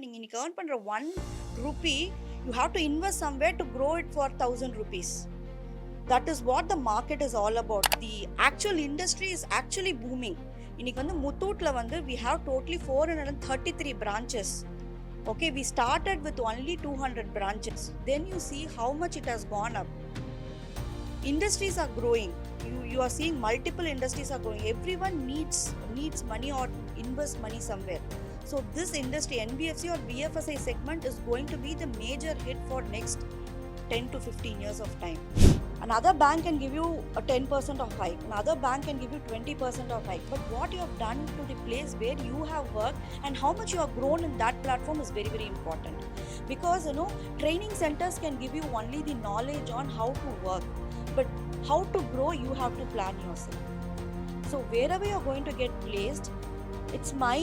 நீங்கள் இன்னைக்கு earn பண்ணுற 1 rupee you have to invest somewhere to grow it for 1,000 rupees. That is what the market is all about. The actual industry is actually booming. இன்னைக்கு வந்து முத்தூட்ல வந்து we have totally 433 branches. Okay, we started with only 200 branches. Then you see how much it has gone up. Industries are growing. You are seeing multiple industries are growing. Everyone needs money or invest money somewhere. So this industry, NBFC or BFSI segment, is going to be the major hit for next 10 to 15 years of time. Another bank can give you a 10% of hike. Another bank can give you 20% of hike. But what you have done to the place where you have worked and how much you have grown in that platform is very, very important. Because training centers can give you only the knowledge on how to work. But how to grow, you have to plan yourself. So wherever you're going to get placed, it's my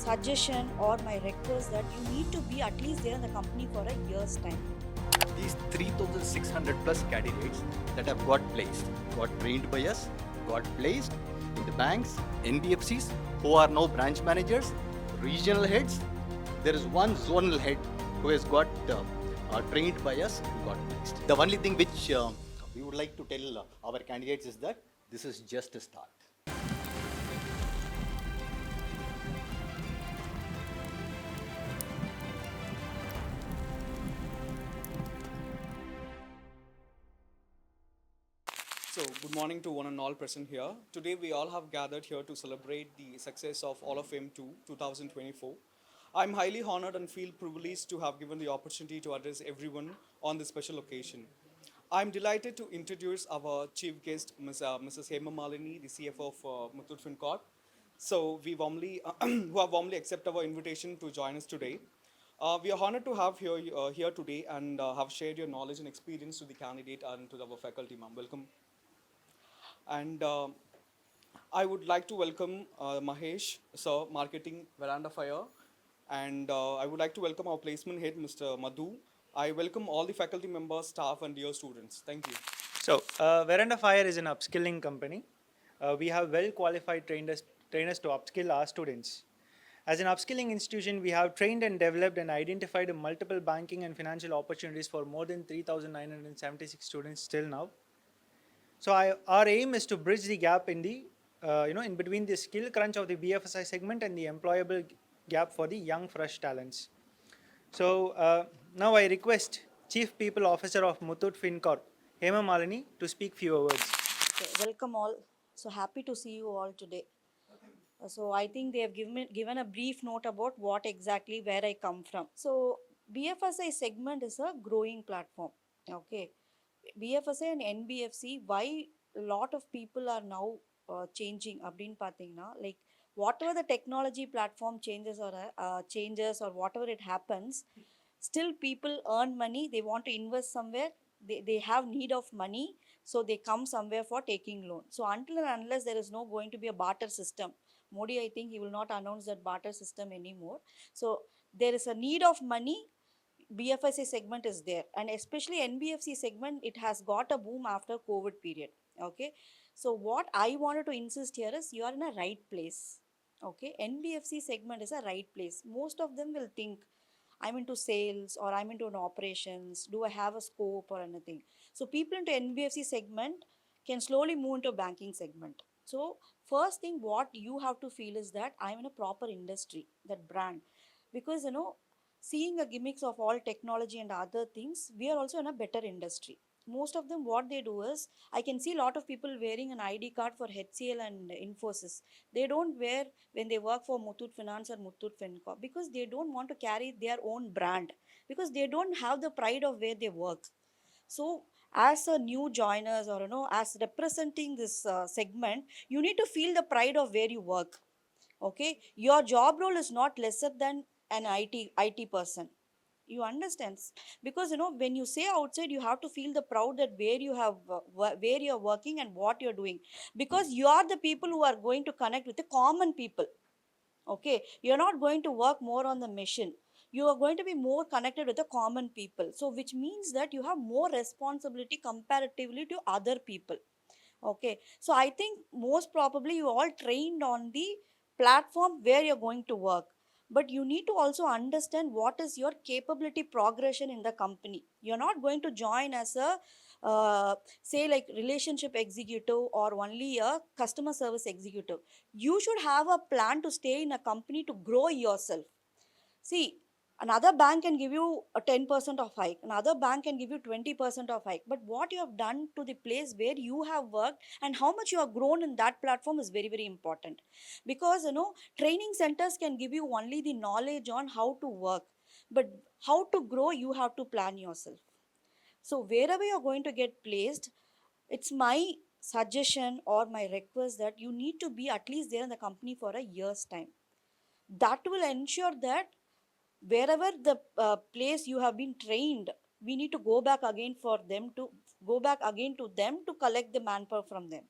suggestion or my request that you need to be at least there in the company for a year's time. These 3,600 plus candidates that have got placed, got trained by us, got placed in the banks, NBFCs, who are now branch managers, regional heads. There is one zonal head who has got trained by us and got placed. The only thing which we would like to tell our candidates is that this is just a start. So, good morning to one and all present here. Today, we all have gathered here to celebrate the success of All of Fame 2 2024. I'm highly honored and feel privileged to have given the opportunity to address everyone on this special occasion. I'm delighted to introduce our chief guest, Mrs. Hema Malini, the CFO of Muthoot Fincorp. So, we warmly, who have warmly accepted our invitation to join us today. We are honored to have here today and have shared your knowledge and experience to the candidate and to our faculty, ma'am. Welcome. And I would like to welcome Mahesh, sir, Marketing Veranda Fire. And I would like to welcome our placement head, Mr. Madhu. I welcome all the faculty members, staff, and dear students. Thank you. So, Veranda Fire is an upskilling company. We have well qualified trainers to upskill our students. As an upskilling institution, we have trained and developed and identified multiple banking and financial opportunities for more than 3,976 students till now. So our aim is to bridge the gap in the, in between the skill crunch of the BFSI segment and the employable gap for the young, fresh talents. So now I request Chief People Officer of Muthoot Fincorp, Hema Malini, to speak few words. Okay, welcome all. So happy to see you all today. So I think they have given a brief note about what exactly where I come from. So BFSI segment is a growing platform. Okay. BFSI and NBFC, why a lot of people are now changing அப்படின்னு பார்த்தீங்கன்னா like whatever the technology platform changes or whatever it happens, still people earn money, they want to invest somewhere, they have need of money, so they come somewhere for taking loan. So until and unless there is no going to be a barter system, Modi, I think he will not announce that barter system anymore. So there is a need of money, BFSI segment is there, and especially NBFC segment, it has got a boom after COVID period. Okay, so what I wanted to insist here is you are in a right place. Okay, NBFC segment is a right place. Most of them will think I'm into sales or I'm into an operations. Do I have a scope or anything? So people into NBFC segment can slowly move into banking segment. So first thing what you have to feel is that I'm in a proper industry, that brand, because seeing a gimmicks of all technology and other things, we are also in a better industry. Most of them, what they do is, I can see a lot of people wearing an ID card for HCL and Infosys. They don't wear when they work for Muthoot Finance or Muthoot Fincorp because they don't want to carry their own brand, because they don't have the pride of where they work. So as a new joiners or as representing this segment, you need to feel the pride of where you work. Okay, your job role is not lesser than an IT person. You understand? Because when you say outside, you have to feel the proud that where you have where you're working and what you're doing, because you are the people who are going to connect with the common people. Okay, you're not going to work more on the mission, you are going to be more connected with the common people, so which means that you have more responsibility comparatively to other people. Okay, so I think most probably you all trained on the platform where you're going to work. but you need to also understand what is your capability progression in the company. You're not going to join as a say like relationship executive or only a customer service executive. You should have a plan to stay in a company to grow yourself. See, another bank can give you a 10% of hike, another bank can give you 20% of hike. But what you have done to the place where you have worked and how much you have grown in that platform is very, very important. Because training centers can give you only the knowledge on how to work, but how to grow, you have to plan yourself. So wherever you're going to get placed, it's my suggestion or my request that you need to be at least there in the company for a year's time. That will ensure that wherever the place you have been trained, we need to go back again for them to go back again to them to collect the manpower from them.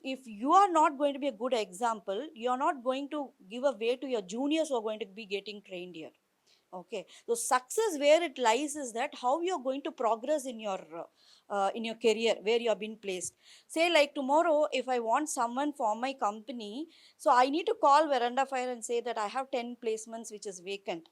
If you are not going to be a good example, you are not going to give a way to your juniors who are going to be getting trained here. Okay, so success where it lies is that how you are going to progress in your career where you have been placed. Say like tomorrow if I want someone for my company, so I need to call Veranda Fire and say that I have 10 placements which is vacant.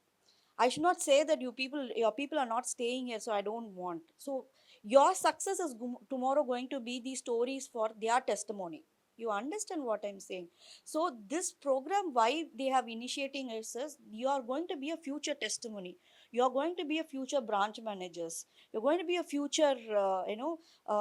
I should not say that your people are not staying here, so I don't want. So your success is tomorrow going to be the stories for their testimony. You understand what I'm saying? So this program, why they have initiating is you are going to be a future testimony. You are going to be a future branch managers. You're going to be a future,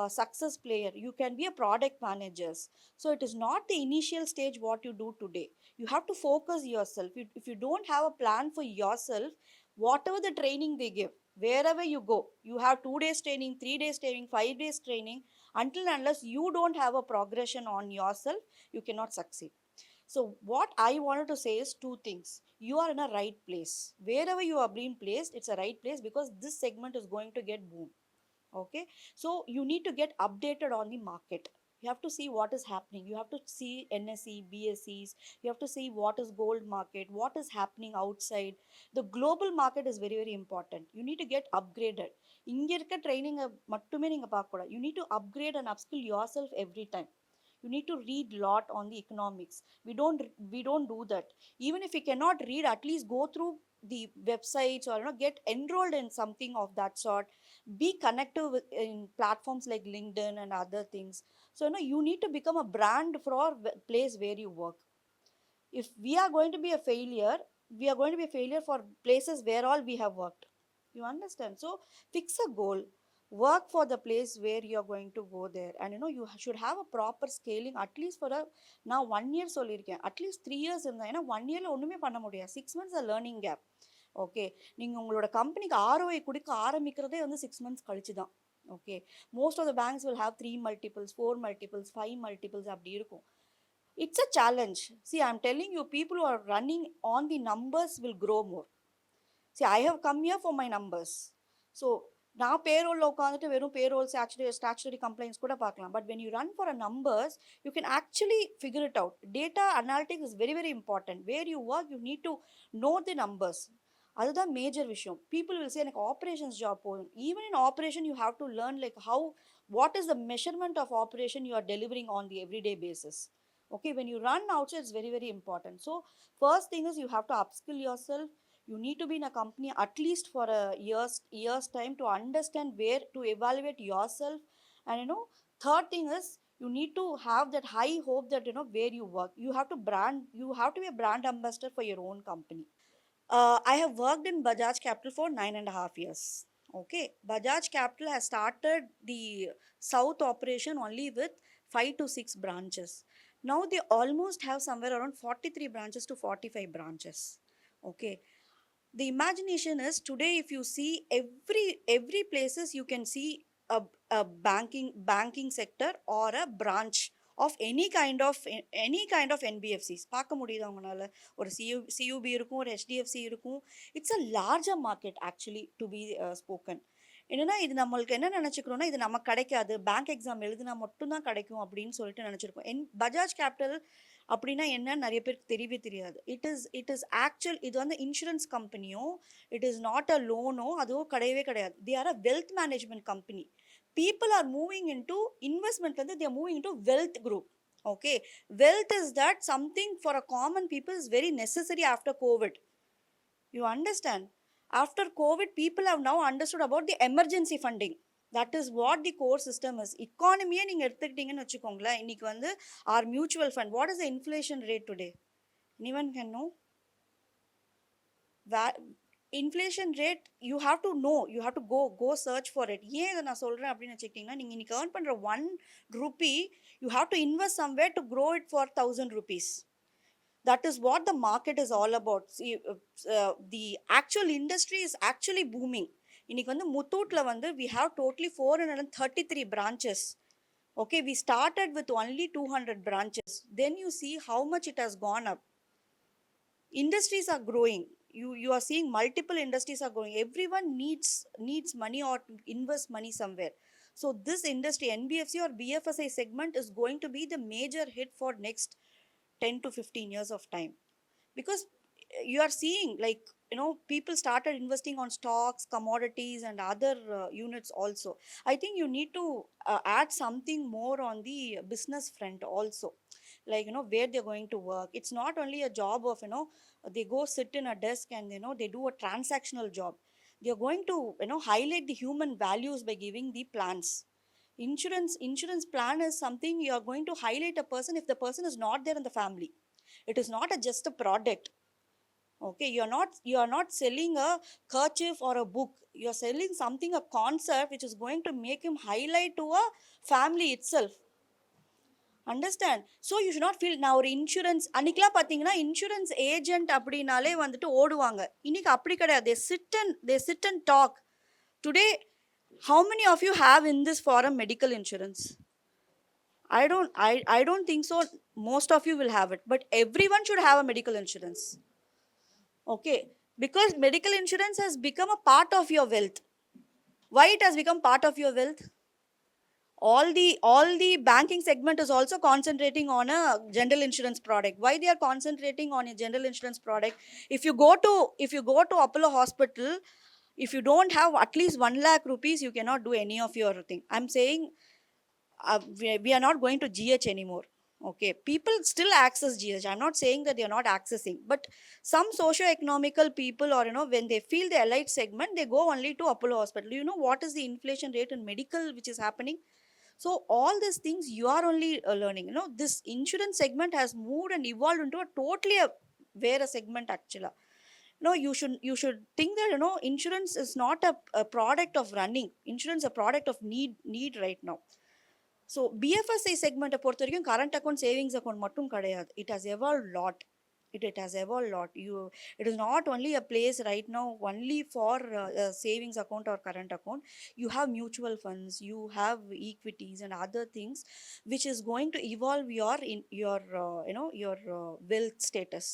success player. You can be a product managers. So it is not the initial stage what you do today. You have to focus yourself. If you don't have a plan for yourself, whatever the training they give, wherever you go, you have 2 days training, 3 days training, 5 days training, until and unless you don't have a progression on yourself, you cannot succeed. So what I wanted to say is two things. You are in a right place. Wherever you are being placed, it's a right place because this segment is going to get boom. Okay, so you need to get updated on the market. You have to see what is happening. You have to see NSE, BSEs. You have to see what is gold market, what is happening outside. The global market is very, very important. You need to get upgraded. இங்க இருக்க training மட்டுமே நீங்க பார்க்க கூடாது. You need to upgrade and upskill yourself every time. You need to read lot on the economics. We don't do that. Even if you cannot read, at least go through the websites or get enrolled in something of that sort. Be connected with in platforms like LinkedIn and other things. So you need to become a brand for our place where you work. If we are going to be a failure, we are going to be a failure for places where all we have worked. You understand? So fix a goal, work for the place where you are going to go there, and you should have a proper scaling at least for a now 1 year சொல்லியிருக்கேன், at least 3 years இருந்தா ஏன்னா 1 yearல ஒண்ணுமே பண்ண முடியாது. 6 months a learning gap. Okay, நீங்கள் உங்களோட கம்பெனிக்கு ROI கொடுக்க ஆரம்பிக்கிறதே 6 months கழிச்சு தான். Okay, most of the banks will have 3 multiples, 4 multiples, 5 multiples அப்படி இருக்கும். It's a challenge. See, I'm telling you, people who are running on the numbers will grow more. See, I have come here for my numbers. So நான் பேரோலில் உட்காந்துட்டு வெறும் payroll statutory complaints கூட பார்க்கலாம். But when you run for a numbers, you can actually figure it out. Data analytics is very, very important. Where you work, you need to know the numbers. அதுதான் major விஷயம். People will say எனக்கு operations job போதும். Even in operation you have to learn like how, what is the measurement of operation you are delivering on the everyday basis. Okay, when you run outside, it's very, very important. So first thing is you have to upskill yourself. You need to be in a company at least for a year's time to understand where to evaluate yourself. And third thing is you need to have that high hope that where you work, you have to be a brand ambassador for your own company. I have worked in Bajaj Capital for 9.5 years. Okay, Bajaj Capital has started the South operation only with 5 to 6 branches. Now they almost have somewhere around 43 branches to 45 branches. Okay, the imagination is today if you see every places you can see a banking sector or a branch of any kind of NBFCs. பார்க்க முடியுதா உங்களால? ஒரு CUB இருக்கும், ஒரு HDFC இருக்கும். It's a larger market actually to be spoken. என்னன்னா இது நம்மளுக்கு என்ன நினச்சிக்கிறோன்னா, இது நமக்கு கிடைக்காது, பேங்க் எக்ஸாம் எழுதுனா மட்டும்தான் கிடைக்கும் அப்படின்னு சொல்லிட்டு நினச்சிருக்கோம். பஜாஜ் கேபிட்டல் அப்படின்னா என்னன்னு நிறைய பேருக்கு தெரியவே தெரியாது. இட் இஸ் ஆக்சுவல், இது இன்சூரன்ஸ் கம்பெனியோ, இட் இஸ் நாட் அ லோனோ, அதுவோ கிடையவே கிடையாது. They are a wealth management company. People are moving into investment, they are moving into wealth group. Okay, wealth is that something for a common people is very necessary after COVID. You understand? After COVID, people have now understood about the emergency funding. That is what the core system is. Economy நீங்க எடுத்துக்கிட்டீங்கன்னு வச்சுக்கோங்களேன், இன்னைக்கு வந்து our mutual fund, what is the inflation rate today? Anyone can know? Inflation rate, you have to know, you have to go search for it. ஏன் இதை நான் சொல்கிறேன் அப்படின்னு வச்சுக்கிட்டிங்கன்னா, நீங்கள் இன்னைக்கு earn பண்ணுற 1 rupee, you have to invest somewhere to grow it for 1,000 rupees. That is what the market is all about. See, the actual industry is actually booming. இன்னைக்கு வந்து முத்தூட்ல வந்து we have totally 433 branches. Okay, we started with only 200 branches. Then you see how much it has gone up. Industries are growing. You are seeing multiple industries are growing. Everyone needs money or invest money somewhere. So this industry, NBFC or BFSI segment, is going to be the major hit for next 10 to 15 years of time, because you are seeing, like, people started investing on stocks, commodities, and other units also. I think you need to add something more on the business front also, like, where they're going to work. It's not only a job of, they go sit in a desk and, they do a transactional job. They're going to, highlight the human values by giving the plans. Insurance plan is something you are going to highlight a person if the person is not there in the family. It is not just a product. Okay, you are not selling a kerchief or a book. You are selling something, a concept which is going to make him highlight to a family itself. Understand? So you should not feel now ஒரு insurance அன்னைக்கெல்லாம் பார்த்தீங்கன்னா insurance agent அப்படின்னாலே வந்துட்டு ஓடுவாங்க. இன்னைக்கு அப்படி கிடையாது. they sit and talk. Today, how many of you have in this forum medical insurance? I don't think so. Most of you will have it, but everyone should have a medical insurance. Okay, because medical insurance has become a part of your wealth. Why it has become part of your wealth? All the banking segment is also concentrating on a general insurance product. Why they are concentrating on a general insurance product? If you go to Apollo Hospital, if you don't have at least 1 lakh rupees, you cannot do any of your thing. I'm saying we are not going to GH anymore. Okay, people still access GH. I'm not saying that they are not accessing, but some socio-economical people, or when they feel the elite segment, they go only to Apollo Hospital. You know what is the inflation rate in medical which is happening? So all these things you are only learning. This insurance segment has moved and evolved into a totally a segment actually. No, you should think that insurance is not a product of running. Insurance is a product of need right now. So BFSI segment பொறுத்த வரைக்கும் current account, savings account மட்டும் கிடையாது. It has evolved lot. It has evolved lot. It is not only a place right now only for savings account or current account. You have mutual funds, you have equities and other things which is going to evolve your wealth status.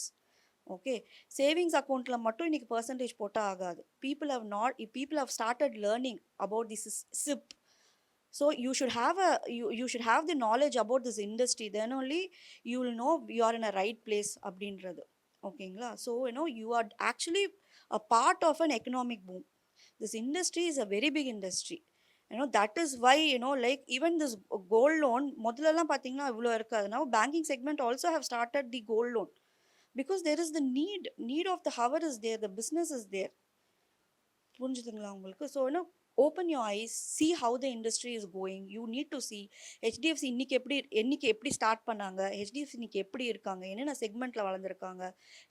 Okay, savings account la mattum இன்னைக்கு percentage போட்டா ஆகாது. People have started learning about this SIP. So you should have the knowledge about this industry. Then only you will know you are in a right place அப்படின்றது. ஓகேங்களா? So you are actually a part of an economic boom. This industry is a very big industry. That is why like even this gold loan முதல்லலாம் பார்த்தீங்கன்னா இவ்வளோ இருக்காது. Now banking segment also have started the gold loan, because there is the need of the hour is there, the business is there. புரிஞ்சுதுங்களா உங்களுக்கு? So open your eyes, see how the industry is going. You need to see HDFC இன்னைக்கு எப்படி start பண்ணாங்க, HDFC இன்னைக்கு எப்படி இருக்காங்க, என்னென்ன செக்மெண்ட்ல வளர்ந்துருக்காங்க,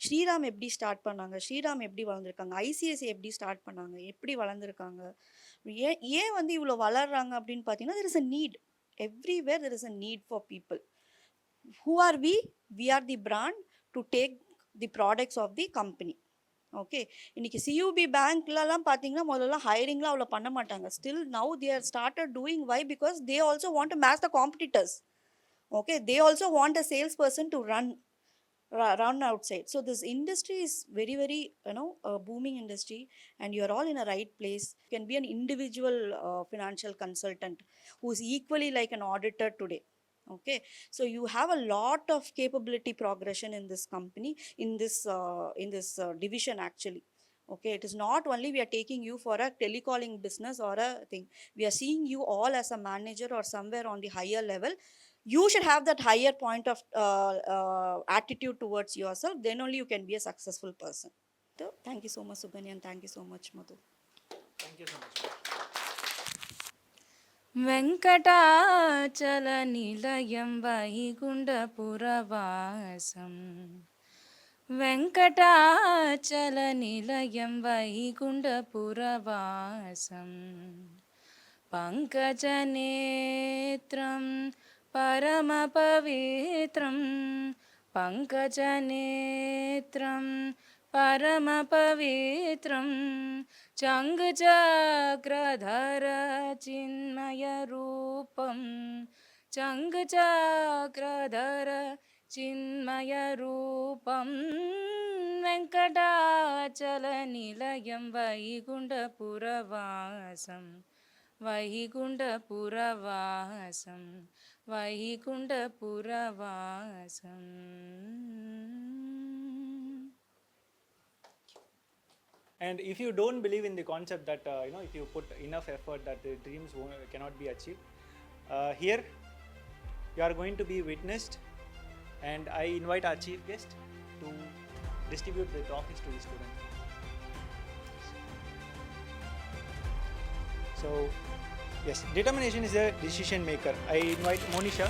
ஸ்ரீராம் எப்படி ஸ்டார்ட் பண்ணாங்க, ஸ்ரீராம் எப்படி வளர்ந்துருக்காங்க, ஐசிஐசி எப்படி ஸ்டார்ட் பண்ணாங்க, எப்படி வளர்ந்துருக்காங்க, ஏன் வந்து இவ்வளோ வளர்றாங்க அப்படின்னு பார்த்தீங்கன்னா, there is a need. Everywhere there is a need for people. Who are we? We are the brand to take the products of the company. Okay, இன்னைக்கு சியூபி பேங்க்லலாம் பார்த்தீங்கன்னா முதல்ல ஹைரிங்லாம் அவ்வளோ பண்ண மாட்டாங்க. Still now they are started doing. Why? Because they also want to match the competitors. Okay, they also want a salesperson to run outside. So this industry is very, very a booming industry, and you're all in a right place. You can be an individual financial consultant who is equally like an auditor today. Okay, so you have a lot of capability progression in this company, in this division actually. Okay, it is not only we are taking you for a telecalling business or a thing. We are seeing you all as a manager or somewhere on the higher level. You should have that higher point of attitude towards yourself. Then only you can be a successful person. Thank you so much, Suganya, and thank you so much, Madhu. Thank you so much. Venkatachala నిలయం వైగుంఠపురవాసం వెంకటాచల నిలయం వైగుంఠపురవాసం పంకజనేత్రం పరమపవిత్రం పంకజనేత్రం పరమపవిత్రం చంగచక్రధర చిన్మయరూపం చంగచక్రధర చిన్మయరూపం వెంకటాచల నిలయం వైగుంఠపురవాసం వైగుంఠపురవాసం వైగుంఠపురవాసం. And if you don't believe in the concept that if you put enough effort that the dreams cannot be achieved, here you are going to be witnessed, and I invite our chief guest to distribute the trophies to the students. So yes, determination is a decision maker. I invite Monisha.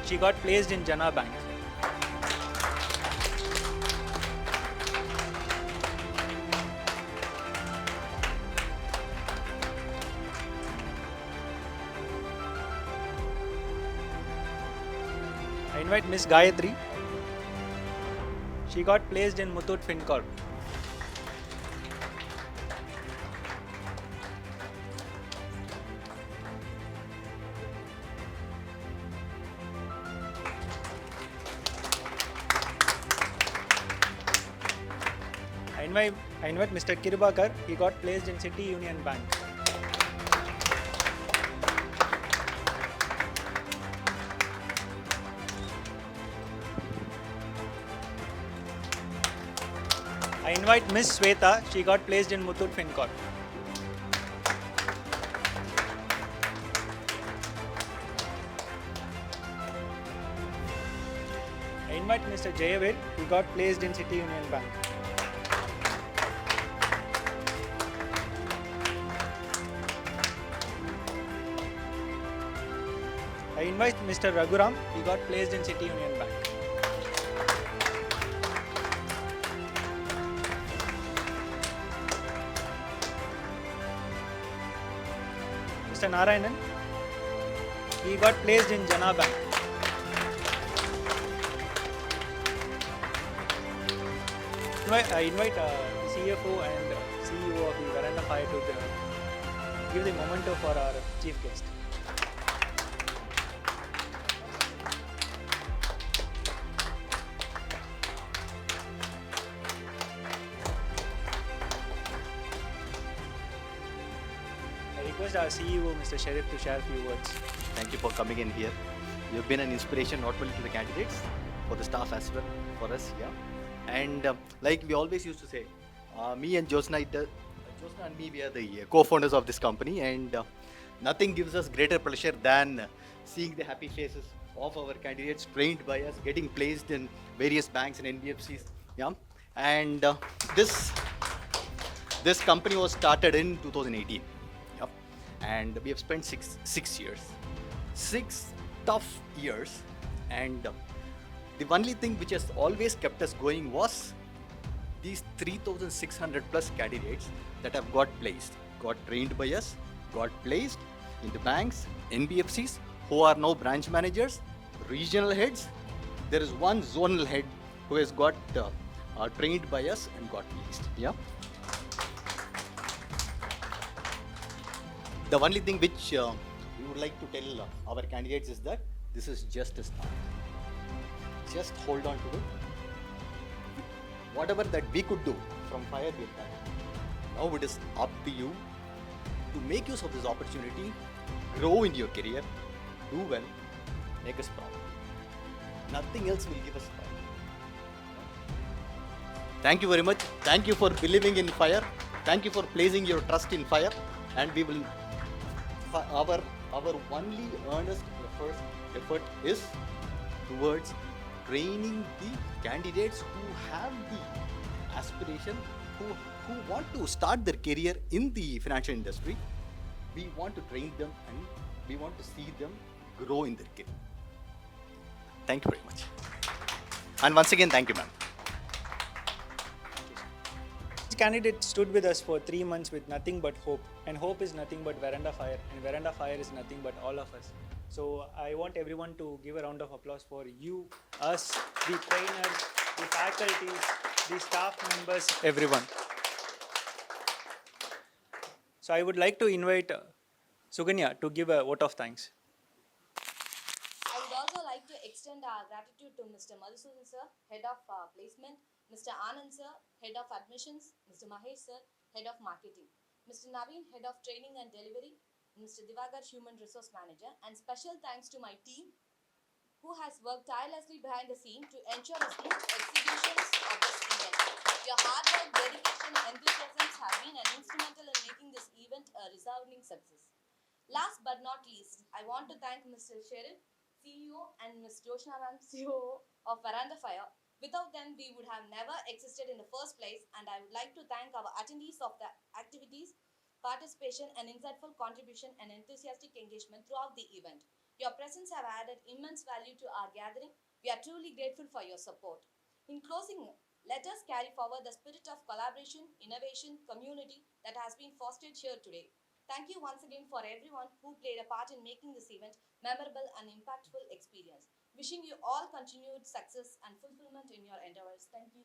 She got placed in Jana Bank. I invite Miss Gayatri. She got placed in Muthoot Fincorp. I invite Mr. Kirbakar. He got placed in City Union Bank. I invite Miss Sweta. She got placed in Muthoot Fincorp. I invite Mr. Jayavid. He got placed in City Union Bank. I invite Mr. Raghuram. He got placed in City Union Bank. Mr. Narayanan. He got placed in Jana Bank. I invite CFO and CEO of the Veranda Fire to give the memento for our chief guest. I request our CEO, Mr. Sharif, to share a few words. Thank you for coming in here. You've been an inspiration not only to the candidates, for the staff as well, for us here. And like we always used to say, me and Josna and me, we are the co-founders of this company, and nothing gives us greater pleasure than seeing the happy faces of our candidates trained by us, getting placed in various banks and NBFCs. Yeah, and this company was started in 2018. Yep. And we have spent six years, 6 tough years, and the only thing which has always kept us going was these 3,600 plus candidates that have got trained by us, got placed in the banks, NBFCs, who are now branch managers, regional heads. There is one zonal head who has got trained by us and got placed. Yeah. The only thing which we would like to tell our candidates is that this is just a start. Just hold on to it. Whatever that we could do from Fire, we've done. Now it is up to you to make use of this opportunity, grow in your career, do well, make us proud. Nothing else will give us pride. Thank you very much. Thank you for believing in Fire. Thank you for placing your trust in Fire. And we will, our only earnest effort is towards training the candidates who have the aspiration, who want to start their career in the financial industry. We want to train them and we want to see them grow in their career. Thank you very much. And once again, thank you, ma'am. This candidate stood with us for 3 months with nothing but hope, and hope is nothing but Veranda Fire, and Veranda Fire is nothing but all of us. So I want everyone to give a round of applause for you, us, the trainers, the faculties, the staff members, everyone. So I would like to invite Suganya to give a vote of thanks. I would also like to extend our gratitude to Mr. Madhusudan sir, Head of Placement, Mr. Anand sir, Head of Admissions, Mr. Mahesh sir, Head of Marketing, Mr. Naveen, Head of Training and Delivery, Mr. Divagar, Human Resource Manager, and special thanks to my team who has worked tirelessly behind the scene to ensure a smooth executions of this event. Your hard work, dedication, and enthusiasm have been instrumental in making this event a resounding success. Last but not least, I want to thank Mr. Sheriff, CEO, and Ms. Joshna Ma'am, COO of Veranda Fire. Without them, we would have never existed in the first place, and I would like to thank our attendees of the activities, participation, and insightful contribution and enthusiastic engagement throughout the event. Your presence have added immense value to our gathering. We are truly grateful for your support. In closing, let us carry forward the spirit of collaboration, innovation, community that has been fostered here today. Thank you once again for everyone who played a part in making this event memorable and impactful experience. Wishing you all continued success and fulfillment in your endeavors. Thank you.